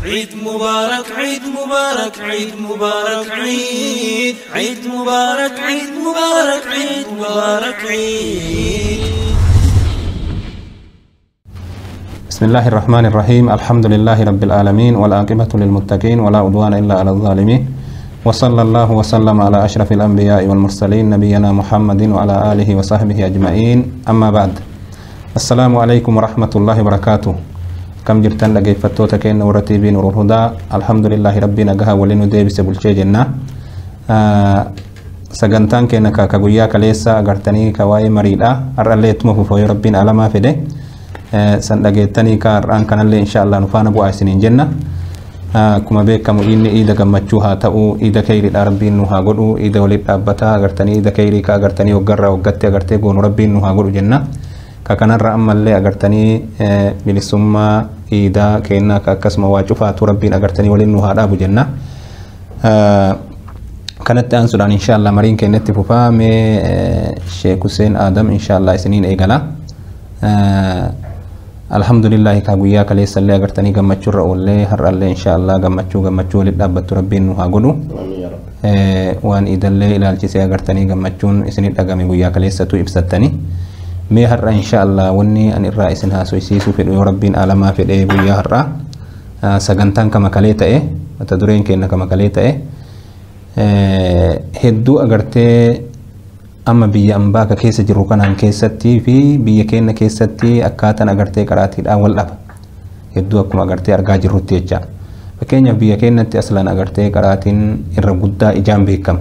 عيد مبارك عيد مبارك عيد مبارك عيد مبارك عيد مبارك عيد مبارك عيد. بسم الله الرحمن الرحيم. الحمد لله رب العالمين والعاقبة للمتقين ولا عدوان إلا على الظالمين، وصلى الله وسلم على أشرف الأنبياء والمرسلين نبينا محمد وعلى آله وصحبه أجمعين. أما بعد، السلام عليكم ورحمة الله وبركاته. كم جرتن لقيفتوتا كين ورتي بين نور الهدى. الحمد لله ربنا قها ولينو ديبس بلشي جنة سجنتان كينا كاكويا كليسا أغرتني كواي مريدا أرأليت مفوفوي ربنا على ما فيده سندقيتني كاران كان اللي إن شاء الله نفانا بو عيسنين جنة كما بيك كمو إني إيدا قمتشوها تأو إيدا كيري ربين نوها قلو إيدا ولد أبتا أغرتني إيدا كيري كأغرتني وقرر وقتي أغرتي قون ربين نوها قلو جنة كأنا رأم اللي أغرتني بلسما إيدا كينا كأكسم واجفا تربين أغرتني ولين نوها رابو جنة كانت أنسودان إن شاء الله مرين كينت فوفا مي شيخ حسين آدم إن شاء الله سنين إيقالا الحمد لله كاغويا كليس اللي أغرتني غمچو رأولي هر اللي إن شاء الله غمچو لدابت ربين نوها قلو وان إيدا اللي إلى الجسي أغرتني غمچون إسنين أغامي غويا كليس ستو إبستني مي هر إن شاء الله وني أن الرئيس إنها سويسيسو في ربين آلما في الإيه غويا هر سغنتان كما كليتا إيه وتدرين كينا كما كليتا إيه هدو أغرتي أما بيا أمباك كيسة جروكان كيستي في بيا كينا كيستي أكاتن أغرتي كراتي الأول أب هدو أكما أغرتي أرغا جروتي جا فكينا بيا كينا تي أصلا أغرتي كراتين إرغودا إجام بيكم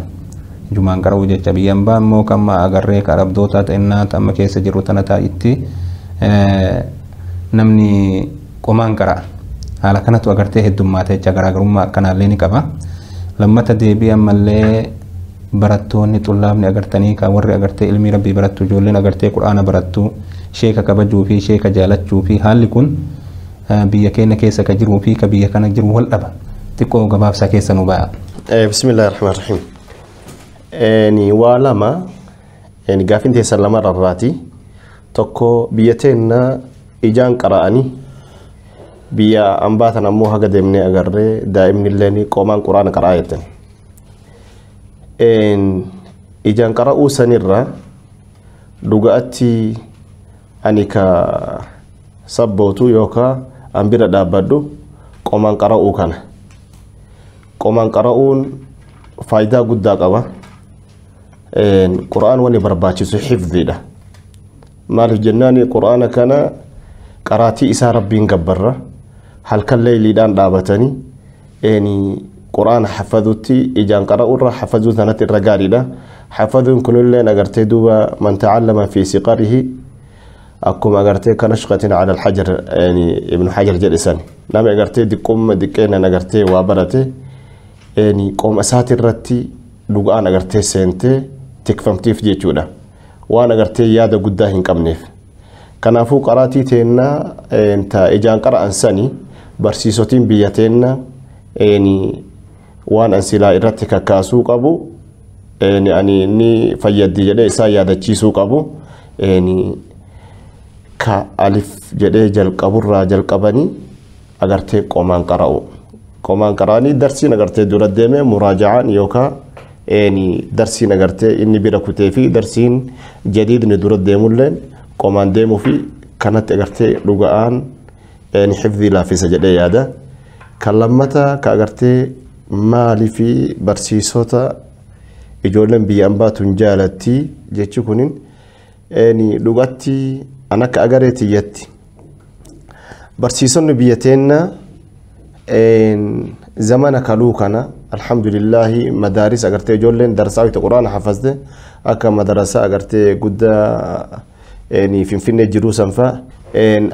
جمان كراو جا بيا أمبا مو كما أغرتي كراب دوتا تإنات أما كيسة جروتانا تا إتي نمني كمان كرا على كانت أغرتي هدو ماتي جا كراغرما كان ليني كبا لما تدي أما اللي براتوني طلابني أغرتني كوري أغرتي علمي ربي براتو جولين أغرتي قرآن براتو شيكا كبجو في شيكا جالتشو في حال لكن بيا كينا كيسا كجرو في كبيا كان جرو والأبا تكو قباب ساكيسا نباع. بسم الله الرحمن الرحيم. يعني والما يعني قافين تيسلم الراتي تكو بيتنا إجان قرآني بيا أنباتنا موها قدمني أغري دائمني الليني قومان قرآن قرآيتن إجان قرأوا سنرة لغاتي أنيكا سبوتو يوكا أمبير دابدو قومان قرأوا كان قومان قرأون فايدة قد قوة قرآن واني برباتي سو حفظي ده مال جناني قرآن كان قراتي إسا ربين قبرة هل كان ليلي دان دابتني يعني قرآن حفظتي إجان قرأوا حفظوا ثنات الرجال ده حفظوا كل اللي نقرتي دوبا من تعلم في سقره أكو ما قرتي كنشقة على الحجر يعني ابن حجر جلسان نعم قرتي دقوم دقينا نقرتي وابرتي يعني قوم أساتر رتي لقاء نقرتي سنتي تكفمتي في جيتونا وانا قرتي يادا قداهن كمنيف كنافو قراتي تينا انت إجان قرأ أنساني برسيسوتين بيتينا يعني وان أنسلا إرتك كاسوق أبو يعني ني فيدي جدي سايادة تشيسوق أبو يعني كألف جدي جل قبر راجل قبني أغرتي قومان قراني درسي نغرتي دورة ديمة مراجعة يوكا يعني درسي نغرتي إني بيركوتي في درسين جديد ندورة ديمو لين قومان ديمو في كانت أغرتي لغان يعني حفظي لا في سجدي يادا كلمتا كأغرتي مالي في برسيسوتا إجولن بيانباتون جالتي جيتشو كونين يعني لغتي أنا كأغرتي يتي برسيسون بيتينا زمان كالوكنا الحمد لله مدارس أغرتي جولن درساوي القرآن حفظته أكا مدرسة أغرتي قد يعني فين جروسا فا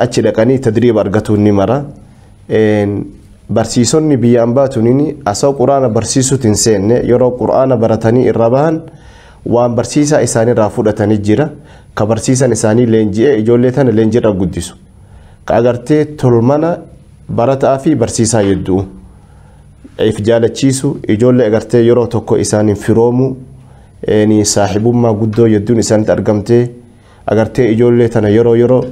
أتشلقاني تدريب أرغتو النمرة برسيسوني بيان باتونيني أساو قرآن برسيسو تنسين يرو قرآن براتاني الربان وان برسيسا إساني رافودتاني جيرا كبرسيسا إساني لنجي إجوليتان لنجيرا قدسو كأغرتي تلمانا برات في برسيسا يدو إفجالة تشيسو إجولي أغرتي يرو توكو إساني فيرومو يعني صاحبو ما قدو يدون إساني ترقمتي أغرتي إجوليتان يرو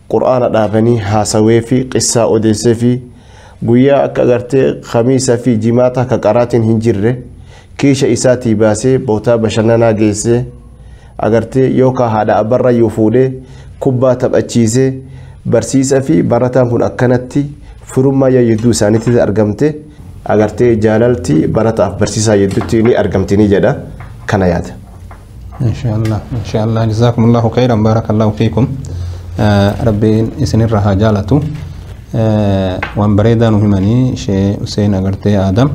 قرآن دابني هاسوي في قصة أوديسي في guyyaa akka agartee khamiisa fi jimaata ka qaraatiin hin jirre kiisha isaatii baasee bootaa bashannanaa geessee agartee yookaan haadha abbarra yoo fuudhee kubbaa taphachiisee barsiisa fi barataan kun akkanatti firummaa yayyaduu isaaniitti argamte agartee jaalalti barataaf barsiisaa yedduutti ni argamtini jedha kana yaada. Inshallah jazakumullahu khairan barakallahu fiikum. Rabbiin isinirra haa jaalatu. Waan bareedaa nu himanii Sheekh Hussein agartee Adam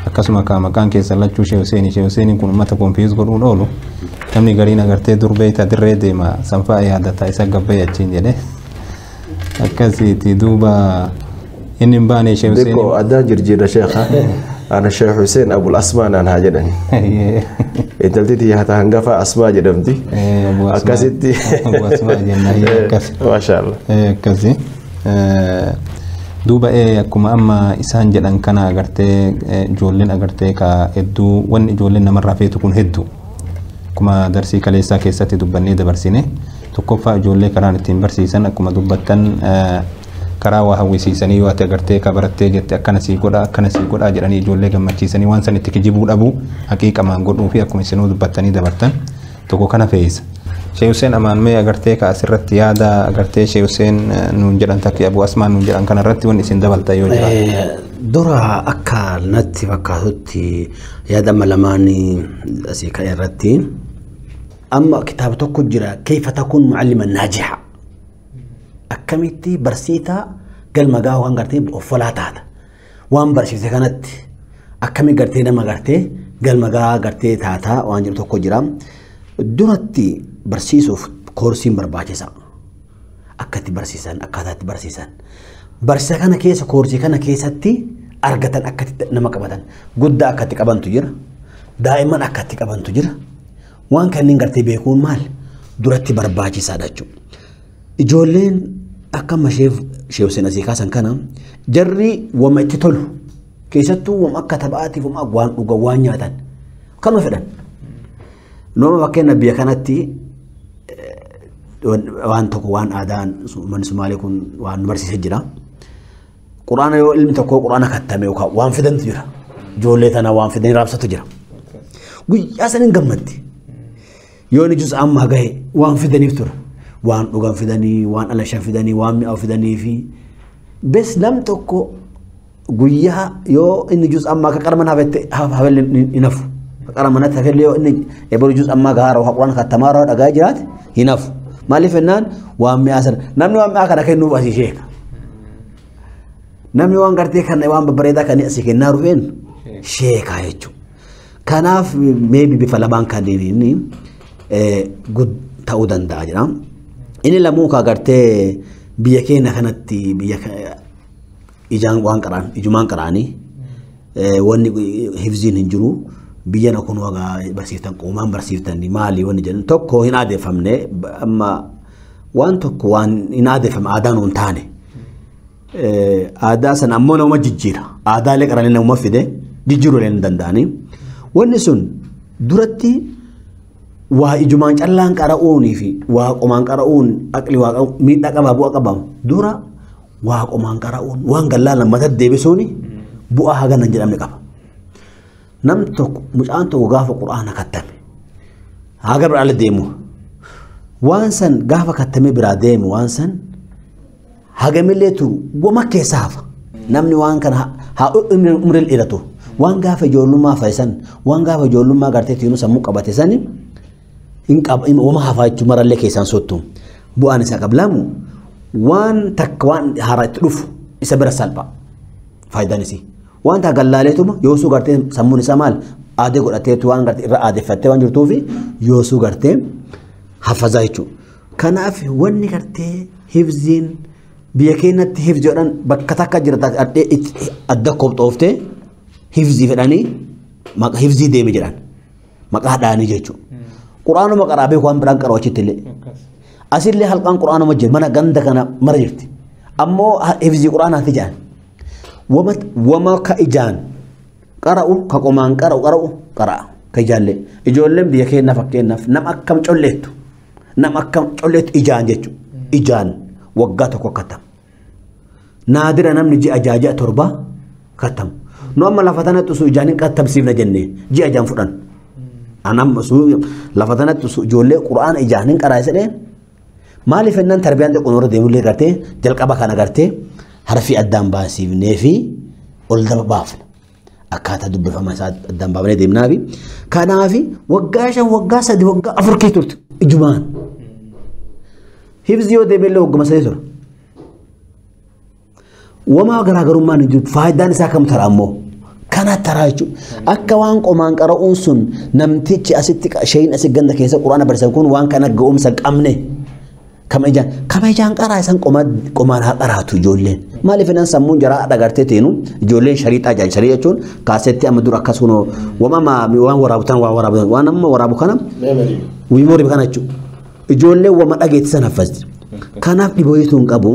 akkasuma maqaan keessa lachuu Sheekh Hussein kun uummata konfiis godhuun oolu namni gariin agartee durbee itti dirree deema sanfaa yaadataa isa gabbee achiin jedhe akkasiiti duuba inni hin baane Sheekh Hussein dikko adda jirjira sheekha ana Sheekh Hussein Abul Asmaa naan haa jedhani intaltiti yaa hangafa Asmaa jedhamti akkasitti Abu Asmaa jenna akkas maashaallah akkasi duuba akkuma amma isaan jedhan kana agartee ijoolleen agartee ka hedduu wanni ijoolleen namarraa feetu kun hedduu akkuma darsii kaleessaa keessatti dubbannee dabarsine tokkoffaa ijoollee karaan ittiin barsiisan akkuma dubbattan karaa waa hawwisiisanii yoo ati agartee ka barattee jette akkana sii godhaa jedhanii ijoollee gammachiisanii waan san itti kijibuu dhabuu haqiiqamaan godhuu fi akkuma isinuu dubbattanii dabartan tokko kana fe'isa. Sheekh Hussein amaan mee agartee ka asirratti yaada agartee Sheekh Hussein nuun jedhan takki Abu Asmaa nuun jedhan kanarratti wanni isin dabalta yoo jira. Dura akka natti fakkaatutti yaada malamaan asii kan irratti amma kitaaba tokko jira kayfa takun mualliman naajiha akkamitti barsiisaa galma gahaa waan gartee offolaa taata waan barsiise kanatti akkami gartee nama gartee galma gahaa gartee taata waan jiru tokko jira duratti barsiisuuf koorsiin barbaachisa akkatti barsiisan akkaataatti barsiisan barsiisa kana keessa koorsii kana keessatti argatan akkatti nama qabatan guddaa akkatti qabantu jira daa'imman akkatti qabantu jira waan kanneen gartee beekuun maal duratti barbaachisaadha jechuudha. Ijoolleen akka Sheekh Hussein asii kaasan kana jarri wama itti tolu keessattuu wama akka taphaatiif wama waan dhugan waan nyaatan kanuma fedhan. Nooma fakkeenya biyya kanatti waan tokko waan aadaan manni Sumaalee kun waan barsiisee jira. Quraana yoo ilmi tokko quraana kattame yookaan waan fidantu jira. Ijoollee tana waan fidanii raabsatu jira. Guyyaa sanin gammaddi. Yoo ni juz amma gahe waan fidaniif tura. Waan dhugan fidanii, waan alashan fidanii, waan mi'aaw fidanii fi bes nam tokko guyyaa yoo inni juz amma akka qarman hafelle hinafu. Qaramanat hafelle yoo inni ebalu juz amma gaara waa quraana kattamaara dhagaa jiraate hinafu. Maaliif ennaan waan mi'aa sana namni waan mi'aa kana kennuuf asii sheeka. Namni waan gartee kana waan babbareedaa kan asii kennaa dhufeen sheekaa jechuudha. Kanaaf meebi bifa lamaan kanneen ta'uu danda'a jedha. Inni lamuu ka gartee biyya keenya kanatti biyya ijaan waan qaraan ijumaan qaraanii wanni hifziin hin jiru biyya na kun wagaa barsiiftan quumaan barsiiftan maali wanni jedhan tokko hin aadeeffamne amma waan tokko waan hin aadeeffame aadaan hin taane aadaa sana ammoo nama jijjiira aadaalee qaranii nama fide jijjiiruu hin danda'anii wanni sun duratti waa ijumaan callaan qara'uunii fi waa qomaan qara'uun aqli waa miidhaa qabaa bu'a qabamu dura waa qomaan qara'uun waan gallaa lammata deebisuuni bu'aa haganan jedhamne qaba. Nam tokko mucaan tokko gaafa quraana kattame haga biraa deemu waan san gaafa kattame biraa deemu waan san hagamillee turu wama keessa hafa namni waan kana haa umril dheeratu waan gaafa ijoollummaa fayyisan waan gaafa ijoollummaa gartee tiinuu sammuu qabate sani wama hafaa jechuun marallee keessaan sottu bu'aan isaa qablamu waan takka waan haaraa itti dhufu isa bira salpha faayidaan isii waan taa gallaaleetuma yoosuu gartee sammuun isaa maal aadee godhateetu waan gartee irra aadeeffattee waan jirtuufi yoosuu gartee hafazaa jechuudha. Kanaaf wanni gartee hifziin biyya keenyatti hifziidhaan bakka takka jirta adda qophooftee hifzii fedhanii hifzii deeme jedhan maqaa dhaanii jechuudha. Quraanuma qaraabee waan biraan qaroo achitti illee asillee halqaan quraanuma jira mana ganda kana mara jirti ammoo hifzii quraanaati jedhan wama ka ijaan qara'u ka qomaan qara'u qara'a ka ijaallee ijoolleen biyya keenya fakkeenyaaf nama akkam colleettu ijaan jechuudha ijaan waggaa tokko akkata naadira namni ji'a jaaja torba kattamu nu amma lafa tanatti osoo ijaanin kattabsiifna jenne ji'a jaan fudhan anam osoo lafa tanatti osoo ijoollee qura'aana ijaanin qaraa'isedhe maaliif ennaan tarbiyaan xiqqoon warra deemullee gartee jalqaba kana gartee harfi addaan baasiifnee fi ol daba baafna akkaataa dubbifama isaa addaan baafnee deemnaafi kanaafi waggaa 5 waggaa 3 waggaa 4 kee turte ijumaan hifzi yoo deebiillee wagguma 3 tura wamaa garaagarummaan hin jiru faayidaan isaa kam tara ammoo kana taraa jechuudha akka waan qomaan qara'uun sun namtichi asitti shayin asii ganda keessa quraana barsiisan kun waan kana ga'umsa qabne kama ijaan qaraa isan qomaan haa qaraatu ijoolleen maaliif nan sammuun jaraa dhagartee teenu ijoolleen shariixaa jaan sharii jechuun kaasetti amma dura akkas kunoo waan waraabutan waan amma waraabu kana wiimorii kana jechuudha ijoolleen wama dhageettisan haffasti kanaaf dhibooyituun qabu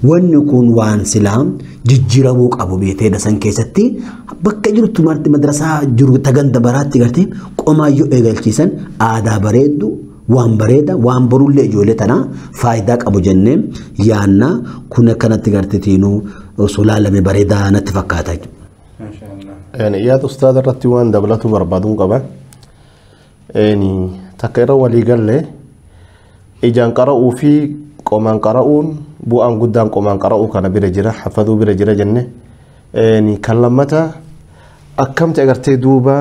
wanni kun waan silaam jijjiiramuu qabu beetee dasan keessatti bakka jirtu madrasaa jiru taganda baraatti gartee qomaayyoo eegalchiisan aadaa bareeddu waan bareeda waan borullee ijoollee tana faayidaa qabu jennee yaanna kun akkanatti gartee tiinuu sulaalame bareedaa natti fakkaata. Yaada ustaada irratti waan dabalatu barbaaduun qaba. Takka irra walii gallee ijaan qara'uu fi qomaan qara'uun bu'aan guddaan qomaan qara'uu kana bira jira hafaduu bira jira jenne kan lammata akkamti agartee duuba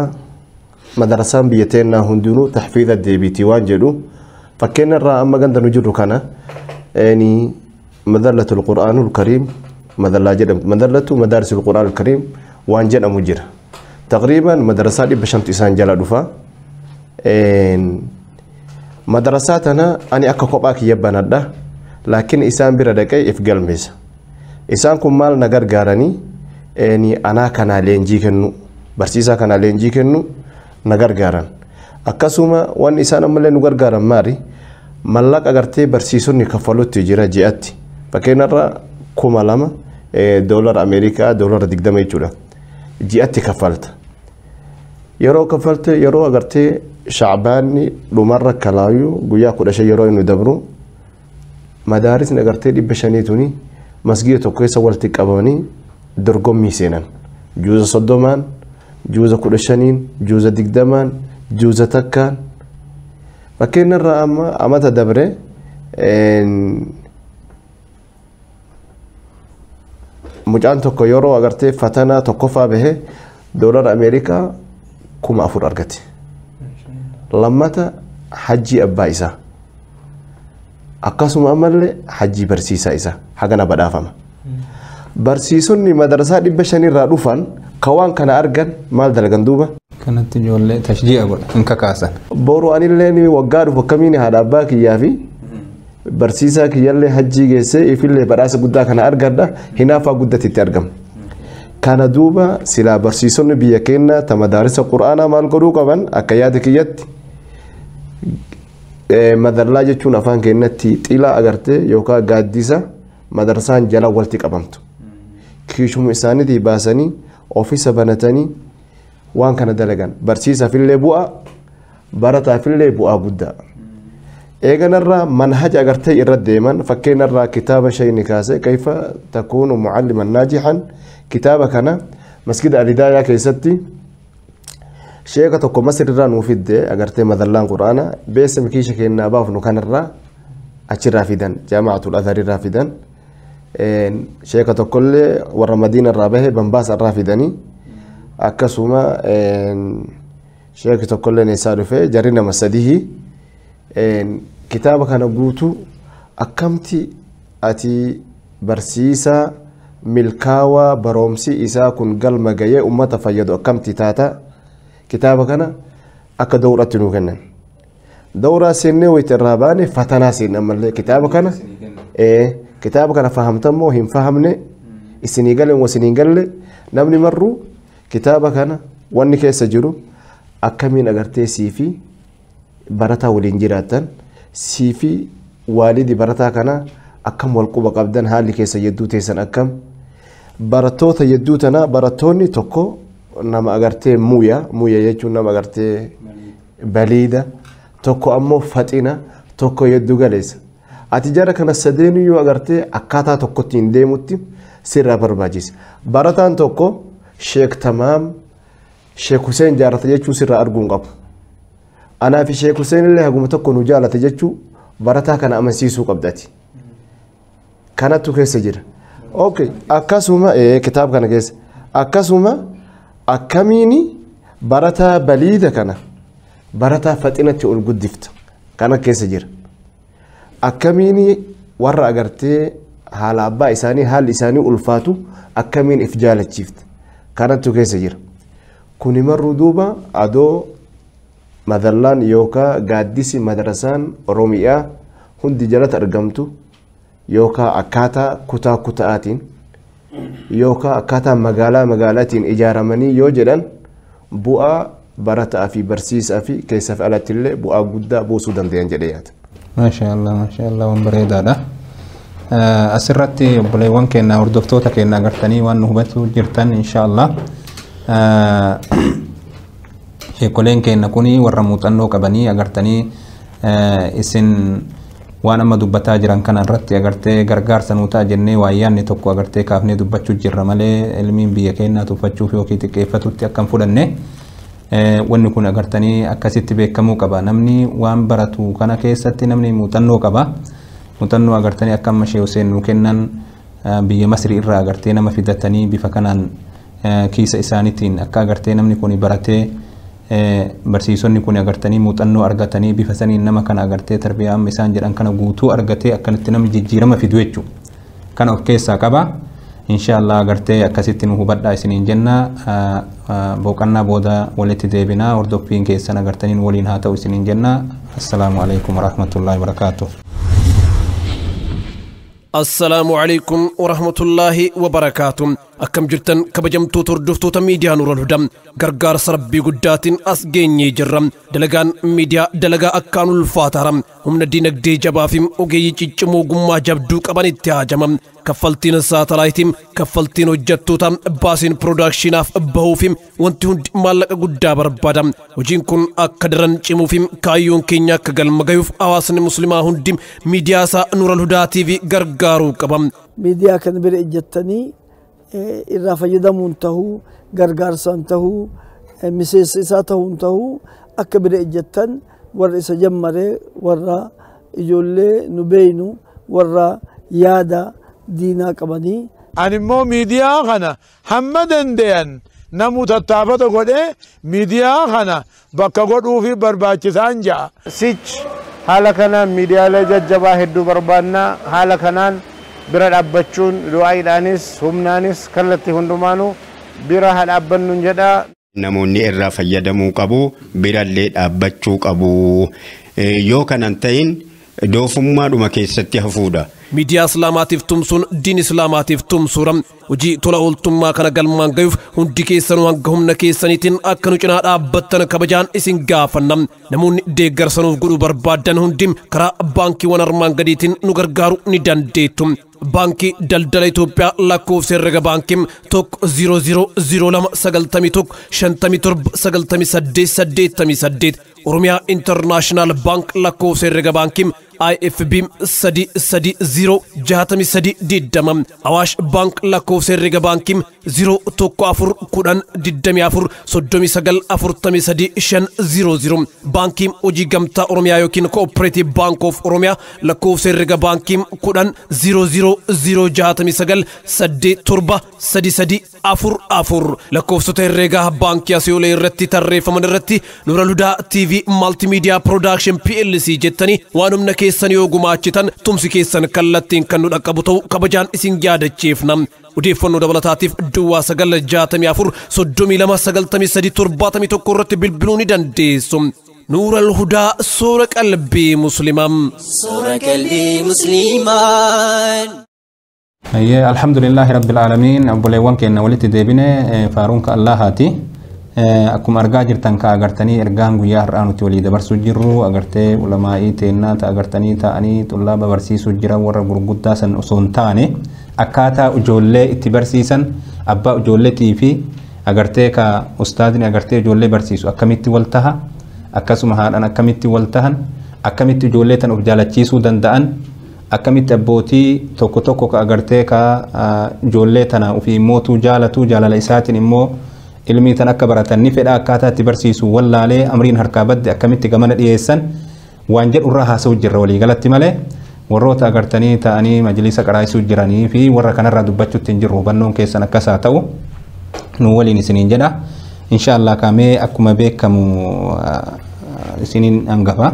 madarasaan biyya teennaa hundinuu tahfiidha deebiitii waan jedhu fakkeenya irraa amma ganda nu jirru kana madallatul qur'aanul kariim madallaa jedhamtu madallatu madaarisul qur'aanul kariim waan jedhamu jira taqriiban madarasaa 500 isaan jala dhufa madarasaa tana ani akka kophaa kiyya banadha laakiin isaan bira dhaqee if galmeessa isaan kun maal na gargaaranii anaa kanaa leenjii kennu barsiisaa kanaa leenjii kennu na gargaaran akkasuma waan isaan ammallee nu gargaaran maali mallaqa agartee barsiisonni kaffalutti jira ji'atti fakkeenyarra 2,000 doolar Ameerikaa doolar 20 jechuudha ji'atti kaffalta yeroo kaffalte yeroo agartee shacbaanni dhumarra kalaayu guyyaa 15 yeroo inni dabru madaarisni agartee 500 tuni masgiida tokko keessa walitti qabamanii dorgommii seenan juuza 30 juuza 15 juuza 20 juuza takkaan fakkeenyarra amma amata dabre mucaan tokko yeroo agartee fatanaa tokkoffaa bahe doolar Ameerikaa 4,000 argate lammata hajjii abbaa isaa akkasuma ammallee hajjii barsiisaa isaa hagana badhaafama barsiisonni madarasaa 500 irraa dhufan kawaan kana argan maal dalagan duuba kanatti ijoollee tashjii'a godha hin kakaasan boru anillee waggaa dhufu akkamiin haadha abbaa kiyyaa fi barsiisaa kiyyallee hajjii geessee ifillee badhaasa guddaa kana argadha hinaafaa guddatitti argama kana duuba silaa barsiisonni biyya keenya ta madaarisa qur'aanaa maal godhuu qaban akka yaada kiyyatti madallaa jechuun afaan keenyatti xilaa agartee yookaan gaaddisa madarasaan jala walitti qabamtu kiishuma isaaniitii baasanii ofiisa banatanii waan kana dalagan barsiisaafillee bu'a barataafillee bu'aa guddaa eeganarraa manhaja agartee irra deeman fakkeenyarraa kitaaba shayni kaase kayfa takuunu mucalliman naajihan kitaaba kana masgida alidaayaa keessatti sheeka tokko masirraa nuu fidde agartee madallaan quraana beessa mikiisha kennaa baafnu kanarraa achirraa fidan jaamaatul azharirraa fidan sheeka tokkollee warra madiina irraa bahe bambaasa irraa fidanii akkasuma sheeki tokkollee neessaa dhufe jarri nama sadihi kitaaba kana guutuu akkamti ati barsiisaa milkaawaa baroomsi isaa kun galma gayee ummata fayyadu akkamti taata kitaaba kana akka dawratti nuu kennan dawraa seennee wayita irraa baane fatanaa seenna ammallee kitaaba kana fahamtammoo hin fahamne isinii galee wasinii galle namni marru kitaaba kana wanni keessa jiru akkamiin agartee siifi barataa waliin jiraatan siifi waalidi barataa kana akkam wal quba qabdan haalli keessa yedduu teessan akkam barattoota yedduu tana barattoonni tokko nama agartee muuya jechuun nama agartee baliida tokko ammoo faxina tokko yedduu galeessa ati jara kana sadeenu yoo agartee akkaataa tokkotti hin deemutti sirraa barbaachisa. Barataan tokko Sheek Tamaam Sheek Hussein jaalata jechuu sirraa arguun qabu. Anaa fi Sheek Hussein illee haguma tokko nu jaalata jechuu barataa kana amansiisuu qabdati. Kanattu keessa jira. Okay, akkasuma kitaaba kana keessa akkasuma akkamiini barataa baliida kana barataa faxinatti ol guddifta kana keessa jira. Akkamiini warra agartee haala abbaa isaanii haalli isaanii ulfaatu akkamiin if jaalachiifta kanattu keessa jira. Kuni marru duuba adoo madallaan yookaan gaaddisi madrasaan Oromiyaa hundi jalatti argamtu yookaan akkaataa kutaa kutaatiin yookaan akkaataa magaalaatiin ijaaramanii yoo jedhan bu'aa barataa fi barsiisaa fi keessaaf alatti illee bu'aa guddaa buusuu danda'an jedhee yaada. Maashaallah waan bareedaadha. Asirratti obboleewwan keenya hordoftoota keenya agartanii waan nu hubachuu jirtan inshaallah. Sheekoleen keenya kuni warra muuxannoo qabanii agartanii isin waan amma dubbataa jiran kana irratti agartee gargaarsa nuu ta'a jennee waayyaanni tokko agartee kaafnee dubbachuu jirra malee ilmiin biyya keenyaa tuffachuuf yookiin xiqqeeffatutti akkam fudhanne wanni kun agartanii akkasitti beekamuu qaba. Namni waan baratu kana keessatti namni muuxannoo qaba. Muuxannoo agartanii akka amma Sheek Hussein nuu kennan biyya Masrii irraa agartee nama fidatanii bifa kanaan kiisa isaaniitiin akka agartee namni kun baratee barsiisonni kun agartanii muuxannoo argatanii bifa saniin nama kana agartee tarbiyaa amma isaan jedhan kana guutuu argatee akkanatti namni jijjiirama fidu jechuudha. Kana of keessaa qaba. Inshaallah agartee akkasitti nu hubadhaa isiniin jenna. Boqonnaa booda walitti deebinaa hordoffiin keessan agartaniin waliin haa ta'u isiniin jenna. Assalaamu alaikum warahmatullahi wabarakatuh. السلام عليكم ورحمة الله وبركاته أكم جرتن كبجمتو تردفتو تميديا نور الهدى غرغار سربي قدات أسجيني جرم دلغان ميديا دلغا أكانو الفاترم هم ندينك دي جبافيم وغيي چيچمو غما جبدو كبان اتهاجمم كفلتين ساتلايتيم كفلتين وجتوتام باسين برودكشن اف بهوفيم وانتون مالك قدا بربادم وجين كن أكدرن چموفيم كايون كينيا كغل مغيوف أواسن مسلمة هنديم ميديا سا نور الهدى تي في غرغارو كبام ميديا كان بر اجتني irraa fayyadamuun tahuu gargaarsaan tahuu miseensa isaa tahuun tahuu akka bira ejjettan warra isa jammaree warra ijoollee nu beeynu warra yaada diinaa qabanii. Ani immoo miidiyaa kana hamma dandeeyan namu tattaafata godhee miidiyaa kana bakka godhuu fi barbaachisaan ja'a. Sich haala kanaan miidiyaalee jajjabaa hedduu barbaannaa haala kanaan bira dhaabbachuun du'aayiidhaanis humnaanis kallattii hundumaanuu bira haa dhaabbannuun jedha. Namoonni irraa fayyadamuu qabu birallee dhaabbachuu qabu yoo kanan ta'in doofummaadhuma keessatti hafuudha. Miidiyaa Islaamaatiif tumsuun diin Islaamaatiif tumsuudha. Hojii tola ooltummaa kana galmaan gayuuf hundi keessanuu hanga humna keessaniitiin akka nu cinaa dhaabbattan kabajaan isin gaafanna. Namoonni deeggarsanuuf godhuu barbaadan hundi karaa baankiiwwan armaan gadiitiin nu gargaaruu ni dandeettu. Baankii Daldala Itoophiyaa lakkoofsa herrega baankiin 1000291579888 Oromiyaa International Bank lakkoofsa herrega baankiin IFB 33063 Awash Bank lakkoofsa herrega baankiin 01410243943 Baankiin hojii gamtaa Oromiyaa yookiin Cooperative Bank of Oromiyaa lakkoofsa herrega baankiin 100009873344 lakkoofsota herregaa baankii Asiyoolee irratti tarreeffaman irratti Nuur al-Hudaa TV Multimedia Production PLC jettanii waan humna keessan yoo gumaachitan tumsi keessan kallattiin kan nu dhaqqabu ta'u kabajaan isin yaadachiifna. Odeeffannoo dabalataatiif duwwaa 964329371 irratti bilbiluu ni dandeessu. نور الهدى سورة قلبي مسلما سورة قلبي مسلمان. الحمد لله رب العالمين. أبوليوان كنا ولت ديبنا فارونك الله هاتي أكم أرجع جرتن كأجرتني إرجان غيار أنو تولي دبر سجرو أجرتي علماء تينا تأجرتني تاني طلاب برسي سجرا ورا برغودا سن أصونتاني أكاتا أجولة اتبرسيسن أبا أجولة تيفي أجرتي كأستاذني أجرتي أجولة برسيسو أكملتي والتها أكسم هذا أنا أكملتي والتهن أكملتي أجولة تن أبجالتشيسو دندان akkamitti abbootii tokko tokko ka agartee ka ijoollee tana ofii mootuu jaalatu jaalala isaatiin immoo ilmii tan akka baratan ni fedha akkaataa itti barsiisu wallaalee amriin harkaa badde akkamitti gamana dhiyeessan waan jedhu irraa haasa'u jirra walii galatti malee warroota agartanii ta'anii majlisa qaraasuu jiranii fi warra kanarraa dubbachuutti hin jirru hubannoon keessan akkasaa ta'u nu waliin isiniin jedha inshallah kaamee akkuma beekamu isiniin hangafa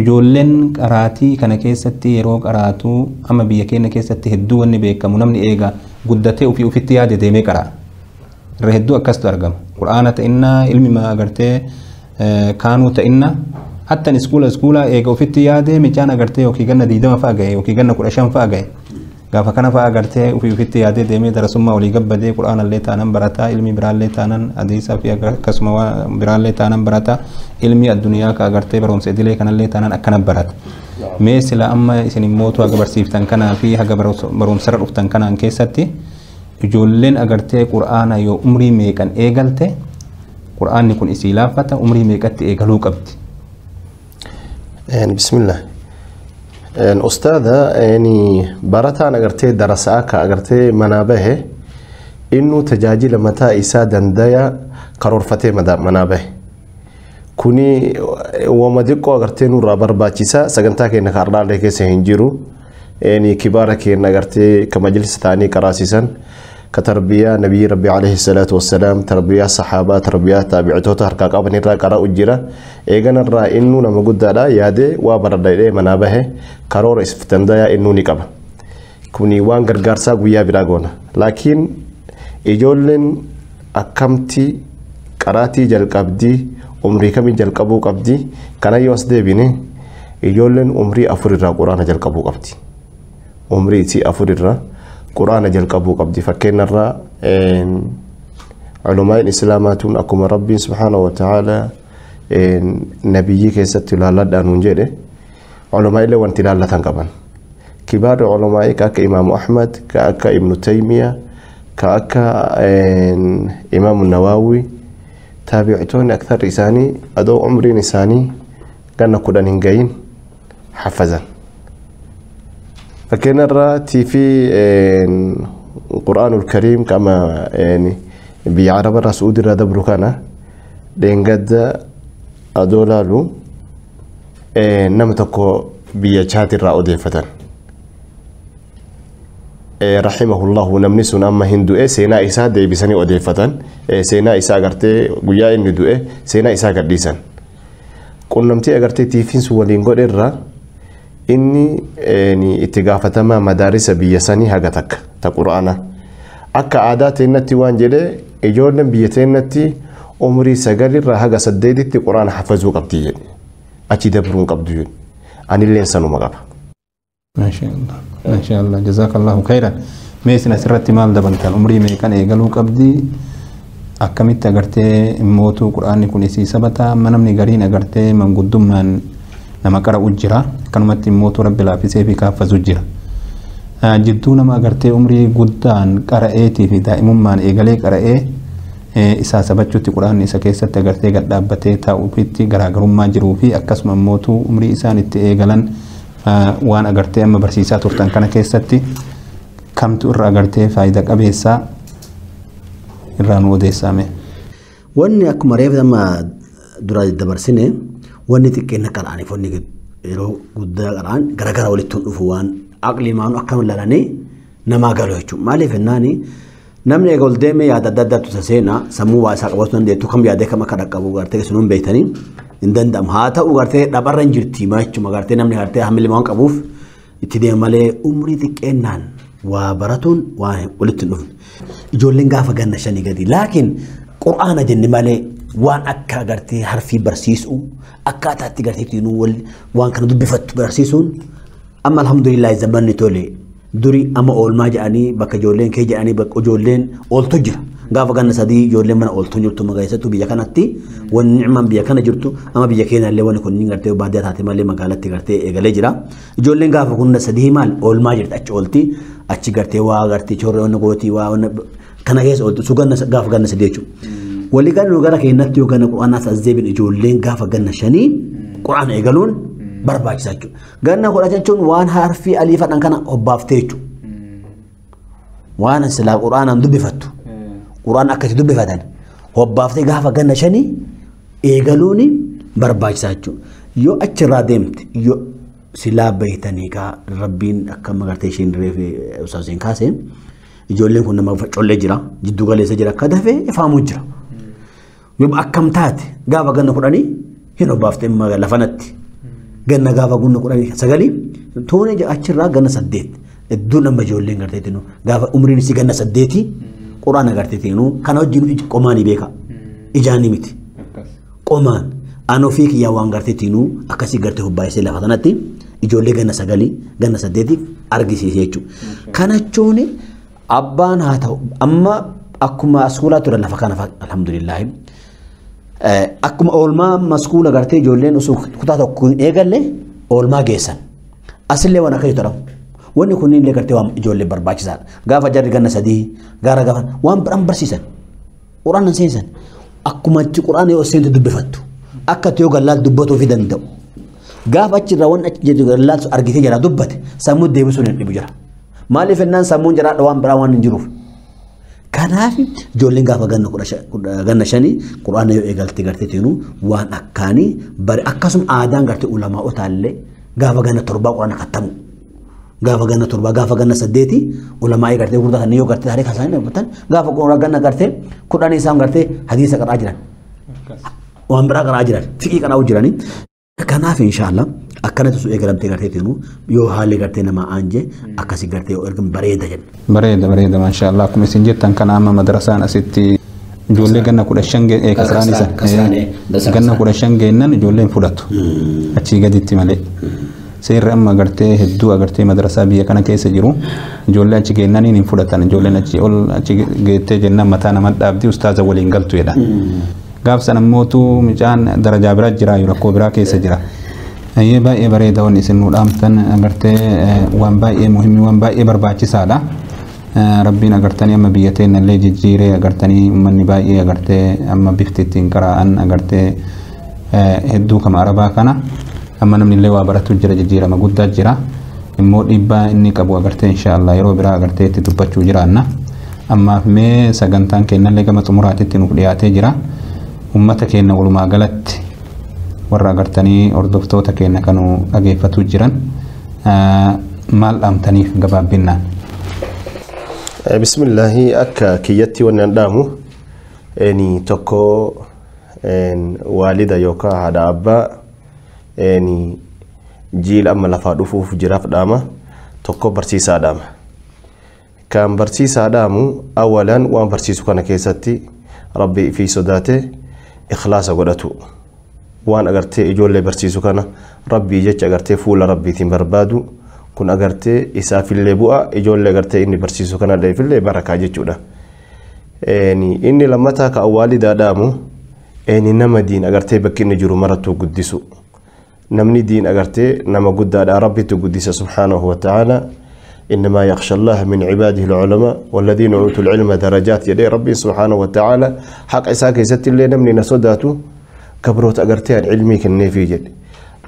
ijoolleen qaraatii kana keessatti yeroo qaraatu amma biyya keenya keessatti hedduu wanni beekamu namni eega guddatee ofii ofitti yaade deemee qaraa irra hedduu akkasitu argama qur'aana ta'innaa ilmi ma agartee kaanuu ta'innaa hatta iskuula eega ofitti yaade micaan agartee yookiin ganna 20 fa'a gahe yookiin ganna 15 fa'a gahe gaafa kana fa'a agartee ofii ofitti yaade deemee darasummaa walii gabbadee qur'aana illee taanan barataa ilmi biraallee taanan hadiisaa fi akkasuma biraallee taanan barataa ilmi addunyaa ka agartee barumsa idilee kanallee taanan akkana barata mee sila amma isin immootu haga barsiiftan kanaa fi haga barumsarra dhuftan kanaan keessatti ijoolleen agartee qur'aana yoo umrii meeqan eegalte qur'aanni kun isii laaffata umrii meeqatti eegaluu qabdi bismillah أستاذة يعني برتا أجرتي دراسة أجرتي منابه إنه تجاجل متى إسادا دايا قرار فتى منابه كوني ومديكو أجرتي نور برباچيسا سجنتا كي نخارنا لك سهنجرو يعني كبارك أجرتي كمجلس ثاني كراسيسا كتربية نبي ربي عليه الصلاة والسلام تربية صحابة تربية تابعته تهركاك أبني را كرا أجرا إيجان الرا إنه نما قد لا ياده وابرد إليه منابه كرور إسفتندا إنه نكبه كوني وان غرغرسا ويا براغونا لكن إجولن أكمتي كراتي جلقبدي عمري كم جلقبو قبدي كان يوسد بيني إجولن عمري أفرد را قرآن جلقبو قبدي عمري تي أفرد را قرآن جلقبو قبدي فكينا الرا علماء الإسلاماتون أكم ربي سبحانه وتعالى نبي كيست لالا دانون جده علماء اللي وانت لالا تنقبان كبار علماء كأك إمام أحمد كأك ابن تيمية كأك إمام النووي تابعتون أكثر إساني أدو عمري نساني كان كودان هنجين حفظا فكان الراتي في القرآن الكريم كما يعني بعرب الرسول هذا بروكانا لينجد أدولالو نمتكو بيجات الرأودي فتن رحمه الله نمنسون أما هندو سينا إسا دي بساني أودي فتن سينا إسا أغرتي قويا إن دو سينا إسا قديسان قلنمتي أغرتي تيفين سوالين قد الرأ إني اتقافة ما مدارس بيساني هاقتك تقرآن أكا عادات إنتي وانجلي إجورنا بيتينتي عمري سقالي راها سديدي قرآن حفظو قبدي أتي دبرون قبدي أنا اللي إنسانو مقابا ما شاء الله ما شاء الله جزاك الله خيرا ميسنا سرت مال دبنتان عمري ميكان إيقالو قبدي أكمت أغرتي موتو قرآن يكون إسي سبتا منمني غرين أغرتي من قدومنا nama qara ujjira kanumatti mootu rabbi laafisee fi kaaffas ujjira jidduu nama agartee umrii guddaan qara'eetii fi daa'imummaan eegalee qara'ee isaa sabachuutti quraanni isa keessatti agartee gad dhaabbatee taa'uufitti garaagarummaa jiruu fi akkasuma mootu umrii isaan itti eegalan waan agartee amma barsiisaa turtan kana keessatti kamtu irra agartee faayidaa qabeessaa irraa nu odeessaame. Wanni akkuma reefa amma dura dabarsine wanni xiqqeenya qara'anii fonni yeroo guddaa qara'an garagara walitti dhufu waan aqli maanu akkam lalanii namaa galu jechuudha. Maaliif jennaani namni egaa ol deemee yaada adda addaatu saseenaa sammuu waa isaa qabatu dandeettu kam yaadee kam akka dhaqqabu gartee sun beektanii hin danda'amu. Haa ta'u gartee dhabarra hin jirti jechuudha gartee namni gartee hamilii waan qabuuf itti deema malee umrii xiqqeennaan waa baratuun waa walitti hin dhufne. Ijoolleen gaafa ganna 5 gadi laakiin qur'aana jenne malee waan akka agartee harfii barsiisu akkaataatti garteetti waan kana dubbifattu barsiisuun amma alhamdulillah zamanni tole duri amma oolmaa jedhanii bakka ijoolleen kee jedhanii bakka ijoolleen ooltu jira gaafa ganna 3 ijoolleen mana ooltu jirtu magaayisatu biyya kanatti wanni ni'maan biyya kana jirtu amma biyya keenya illee wanni kunniin gartee baadiyyaa taate malee magaalatti gartee eegalee jira ijoolleen gaafa kunna 3 maal oolmaa jirti achi oolti achi gartee waa gartee chorree wanna gootii waa kana keessa ooltu suganna gaafa ganna 3 jechuudha. ولكن لو قالك إنك يوجد القرآن أزيب الإجولين قاف جنة شني قرآن إجلون barbaachisaa jechuudha. Ganna kudha jechuun waan harfii alii fadhan kana hobbaaftee jechuudha. Waan silaa quraanaan dubbifattu quraan akkasi dubbifatan hobbaaftee gaafa ganna 5 eegaluuni barbaachisaa jechuudha. Yoo achirraa deemte yoo silaa beeytanii kaa rabbiin akka magartee isheen reefee usaaseen kaasee ijoolleen kun nama collee jira jiddu galeessa jira akka dafee ifaamu jira. Yoo akkam taate gaafa ganna 10 hin hobbaaftee lafanatti ganna gaafa gunna 19 toone achirraa ganna 8 iddoo nama ijoolleen gartee tinu gaafa umriin isii ganna 8 quraana gartee tinu kana wajjin qomaanii beeka ijaani miti qomaan anoo fi kiyyaa waan gartee tinu akkasii gartee hubbaayisee lafa sanatti ijoollee ganna 9 ganna 8 argisiisee jechuudha. Kana jechuun abbaan haa ta'u amma akkuma askuulaa ture lafa kana alhamdulillah akkuma oolmaa maskuula gartee ijoolleen osoo kutaa tokko eegalle oolmaa geessan asillee waan akka jedhamu wanni kunniin illee gartee waan ijoollee barbaachisaadha. Gaafa jarri ganna 3 gaara gaafa waan biraan barsiisan quraana seensan akkuma achi quraana yoo seentu dubbifattu akka yoo gallaal dubbatuu fi danda'u gaafa achirraa waan achi jedhu gallaal argitee jira dubbate sammuu deebisuun hin dhibu jira. Maaliif ennaan sammuun jira waan biraa waan hin jiruuf. Kanaaf ijoolleen gaafa ganna 5 quraana yoo eegalte gartee teenu waan akkaanii bari akkasuma aadaan gartee ulamaa otaallee gaafa ganna 7 quraana kattamu. Gaafa ganna 7 gaafa ganna 8 ulamaa gartee gurguratan yoo gartee taarika isaanii dubbatan gaafa quraana ganna gartee 10 isaan gartee hadiisa qaraa jiran. Waan biraa qaraa jiran fiqii qaraa jiranii. Kanaaf inshallah akkanatti su eegalamtee gartee teenu yoo haalli gartee nama aanje akkasi gartee yoo ergan bareeda jedhu. Bareeda maashaallah akkuma isin jettan kana amma madrasaan asitti ijoollee ganna 15 kasraan isa ganna 15 geennan ijoolleen fudhatu achii gaditti malee. Seerri amma gartee hedduu agartee madrasaa biyya kana keessa jiru ijoollee achi geennaniin hin fudhatan ijoolleen achi geettee jennaan mataa nama dhaabdi ustaaza waliin galtu jedha. Gaafsan ammootu micaan darajaa biraa jira rakkoo biraa keessa jira. Ayyee baay'ee bareeda wanni isin nu dhaamtan agartee waan baay'ee muhiimii waan baay'ee barbaachisaadha. Rabbiin agartanii amma biyya teenya illee jijjiiree agartanii uummanni baay'ee agartee amma bifti ittiin qaraa'an agartee hedduu kama arabaa kana amma namni illee waa baratu jira jijjiirama guddaa jira. Immoo dhiibbaa inni qabu agartee inshaallah yeroo biraa agartee itti dubbachuu jiraanna. Ammaaf mee sagantaan keenya illee gama xumuraatitti nuuf dhiyaatee jira. Ummata keenya walumaa galatti warra agartanii hordoftoota keenya kanu dhageeffatu jiran maal dhaamtaniif gabaabbinaan. Bismillahi akka kiyyatti wanni an dhaamu eni tokko waalida yookaan haadha abbaa eni jiil amma lafaa dhufuuf jiraaf dhaama tokko barsiisaa dhaama. Kan barsiisaa dhaamu awalan waan barsiisu kana keessatti rabbi fi sodaate ikhlaasa godhatu. Waan agartee ijoollee barsiisu kana rabbii jecha agartee fuula rabbiitiin barbaadu kun agartee isaafillee bu'a ijoollee agartee inni barsiisu kana illee barakaa jechuudha. Inni lammataa ka waalidaa dhaamu nama diin agartee bakki inni jiru marattuu guddisu. Namni diin agartee nama guddaadha rabbitu guddisa subhaanahu wa ta'ala. إنما يخشى الله من عباده العلماء والذين أوتوا العلم درجات يدي ربي سبحانه وتعالى حق إساك يزت اللي نمني نسوداته كبروت أقرتين علمي كني في جد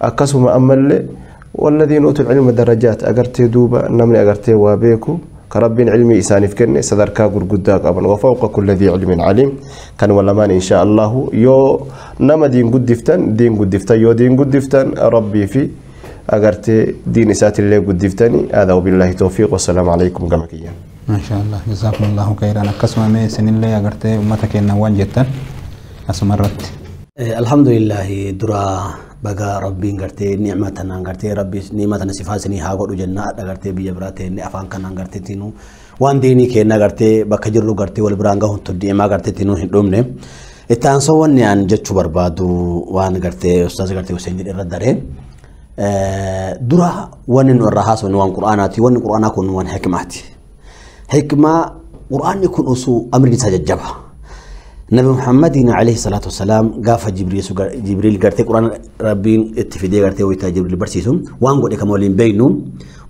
أقسم أمل والذين أوتوا العلم درجات أقرتي دوبا نمني أقرتي وابيكو كرب علمي إساني في كني سدركا قداك أبن وفوق كل ذي علم عليم كان ولمان إن شاء الله يو نما دين قد دفتن دين قد دفتن يو دين قد دفتن ربي في أجرت دين سات الله قد دفتني هذا وبالله توفيق والسلام عليكم جميعا. ما شاء الله جزاكم الله خيرا. قسم ما سن الله أجرت أمتك إن وانجتا أسمرت. الحمد لله درا بقى ربي أجرت نعمتنا أجرت ربي نعمتنا سفاسني هاقول جنة أجرت بيجبرات نعفان كان أجرت تينو وان ديني كنا أجرت بكجرو أجرت والبرانغا هم تدي ما أجرت تينو هدومنه. التانسوان يعني جت بربادو وان أجرت أستاذ أجرت وسيد الرداره. درا ونن الرهاس ونوان قرآناتي ون قرآن كون وان حكماتي حكمة قرآن يكون أسو أمر تججبها نبي محمد عليه الصلاة والسلام قاف جبريل قرتي قرآن ربين اتفدي قرتي ويتا جبريل برسيسهم وان قد كمولين بينهم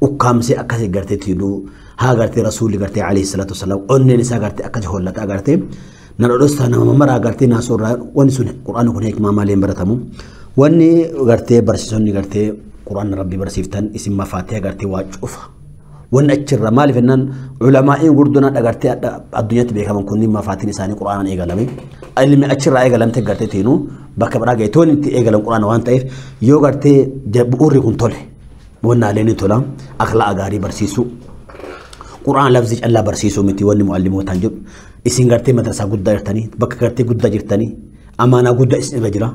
وكام سي أكاسي قرتي تيلو ها قرتي رسول قرتي عليه الصلاة والسلام أني نسا قرتي أكاس هولتا قرتي نرأستا نممرا قرتي ناسور ونسون قرآن كون حكمة مالين برتمو واني قرتي برسيسوني قرتي قرآن ربي برسيفتن اسم مفاتيح قرتي واجوفا وان اتشر مالي فنان علماء قردنا قرتي الدنيا تبيكا من كوني مفاتيح نساني قرآن ايقالمي علمي اتشر ايقالم تقرتي تينو بكا براغي تون انت ايقالم قرآن وان تايف يو قرتي بؤوري كنتولي وانا ليني تولا اخلاق غاري برسيسو قرآن لفظي الله برسيسو متي واني معلمو تنجب اسم قرتي مدرسة قد جرتني بكا قرتي قد جرتني أمانة قد اسم بجرا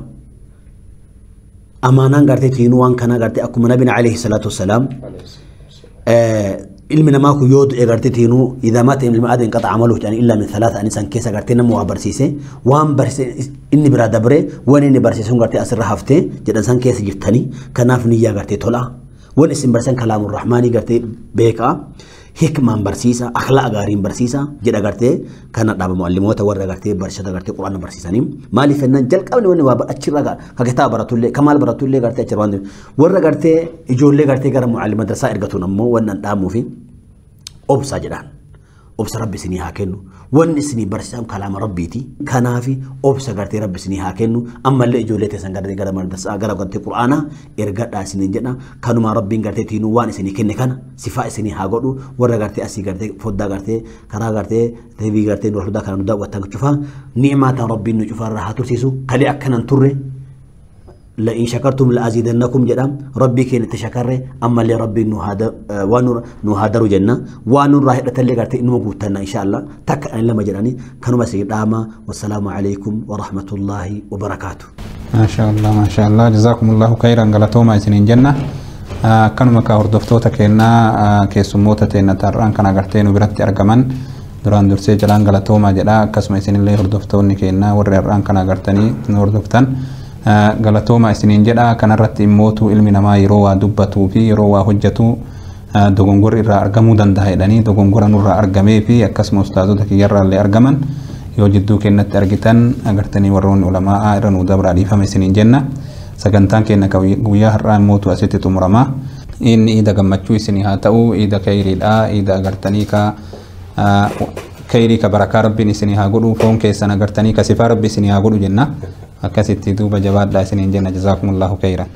أمانة قرتي تينو وان كان قرتي أكو نبينا عليه الصلاة والسلام علمنا ماكو يود قرتي تينو إذا مات ابن آدم انقطع عمله يعني إلا من ثلاثة أنسان كيسا قرتي نمو برسيسه وان برسي إني برا دبره وان إني برسيسون قرتي أسر هفته جد إنسان كيس جرتني كناف نية قرتي طلع وان اسم برسن كلام الرحمن قرتي بيكا حكمة برسيسة أخلاق غارين برسيسة جدا قرتي كانت دابا معلموتا ورا قرتي برشة قرتي قرآن برسيسانيم مالي فنان جل قبل وني وابا أشرا ككتاب براتولي كمال براتولي قرتي أشروان ورا قرتي يجولي قرتي قرا معلم مدرسة إرقتون أمو وانا دامو في أبسا جدان أبسا ربي سني هاكنو وان سني برسام كلام ربيتي كنافي أبسا قرتي ربي سني هاكنو أما اللي يجولي تسان قرتي قرا مدرسة قرا قرتي قرآن إرقات سنين جدنا كانوا ما ربي قرتي تينو وان سني كن كان صفاء سني هاقودو ورا قرتي أسي قرتي فودا قرتي كرا قرتي تبي قرتي نروح دا كانوا دا وتنشوفها نعمة ربي نشوفها راح ترسيسو خلي أكنا نطر لئن شكرتم لأزيدنكم جدام ربي كين تشكره أما اللي ربي نهادر جنة وانور راح تلي قرتي إنه موجودنا إن شاء الله تك أن لما جراني كانوا مسير داما والسلام عليكم ورحمة الله وبركاته. ما شاء الله جزاكم الله خيرا قالتوما سنين جنة كانوا مكا هردفتوتا كينا كيسموتا تينا تاران كان قرتين وبرتي أرقمان duraan dursee jalaan galatoomaa jedha akkasuma isinillee hordoftoonni keenya warri har'aan kana agartanii nu hordoftan galatoomaa isiniin jedha kanarratti immootu ilmi namaa yeroo waa dubbatuu fi yeroo waa hojjetu dogongorri irraa argamuu danda'a jedhanii dogongora nurraa argamee fi akkasuma ustaazota kiyyarraa illee argaman yoo jidduu keenyatti argitan agartanii warroonni ulamaa irra nu dabraa dhiifame isiniin jenna sagantaan keenya guyyaa har'aa immootu asitti xumurama inni iida gammachuu isinii haa ta'u iida khayriidha iida agartanii ka khayrii ka barakaa rabbiin isinii haa godhu foon keessan agartanii ka sifaa rabbi isinii haa godhu jenna akkasitti duuba jabaadhaa isiniin jenna jazaakumullahu khayran